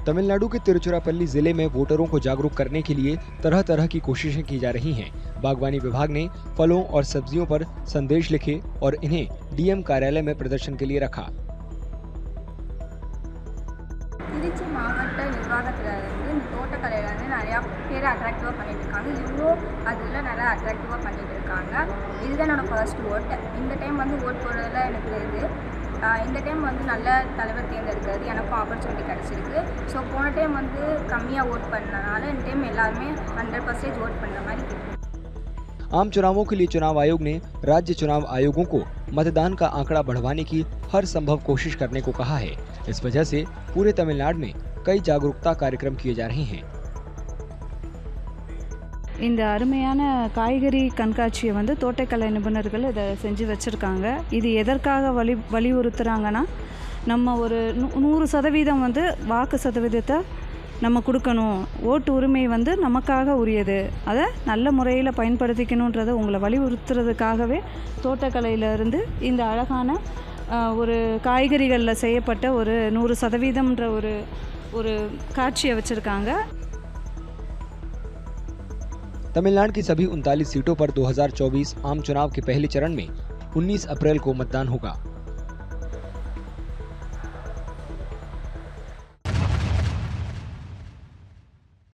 तमिलनाडु के तिरुचिरापल्ली जिले में वोटरों को जागरूक करने के लिए तरह तरह की कोशिशें की जा रही हैं। बागवानी विभाग ने फलों और सब्जियों पर संदेश लिखे और इन्हें डीएम कार्यालय में प्रदर्शन के लिए रखा। திருச்சி மாவட்ட நிர்வாகத்தில் இருந்து இந்த தோட்டக்கலையில் வந்து நிறையா பேர் அட்ராக்டிவாக பண்ணிட்டு இருக்காங்க. இவங்களும் அதில் நல்லா அட்ராக்டிவாக பண்ணிட்டு இருக்காங்க. இதுதான் என்னோட ஃபர்ஸ்ட் ஓட்டு. இந்த டைம் வந்து ஓட் போடுறதுல எனக்கு இந்த டைம் வந்து நல்ல தலைவர் தேர்ந்தெடுக்கிறது எனக்கும் ஆப்பர்ச்சுனிட்டி கிடச்சிருக்கு. ஸோ போன டைம் வந்து கம்மியாக ஓட் பண்ணனால இந்த டைம் எல்லாருமே 100% ஓட் பண்ணுற மாதிரி இருக்குது. आम चुनावों के लिए चुनाव आयोग ने राज्य चुनाव आयोगों को मतदान का आंकड़ा बढ़वाने की हर संभव कोशिश करने को कहा है। इस वजह से पूरे तमिलनाडु में कई जागरूकता कार्यक्रम किए जा रहे हैं। இந்த அருமையான காய்கறி கண்காட்சியை வந்து தோட்டக்கலை நிபுணர்கள் இதை செஞ்சு வச்சுருக்காங்க. இது எதற்காக வலியுறுத்துகிறாங்கன்னா, நம்ம ஒரு 100% வந்து வாக்கு சதவீதத்தை நம்ம கொடுக்கணும். ஓட்டு உரிமை வந்து நமக்காக உரியது. அதை நல்ல முறையில் பயன்படுத்திக்கணுன்றதை உங்களை வலியுறுத்துறதுக்காகவே தோட்டக்கலையிலேருந்து இந்த அழகான ஒரு காய்கறிகளில் செய்யப்பட்ட ஒரு 100%ன்ற ஒரு காட்சியை வச்சுருக்காங்க. तमिलनाडु की सभी 39 सीटों पर 2024 आम चुनाव के पहले चरण में 19 अप्रैल को मतदान होगा।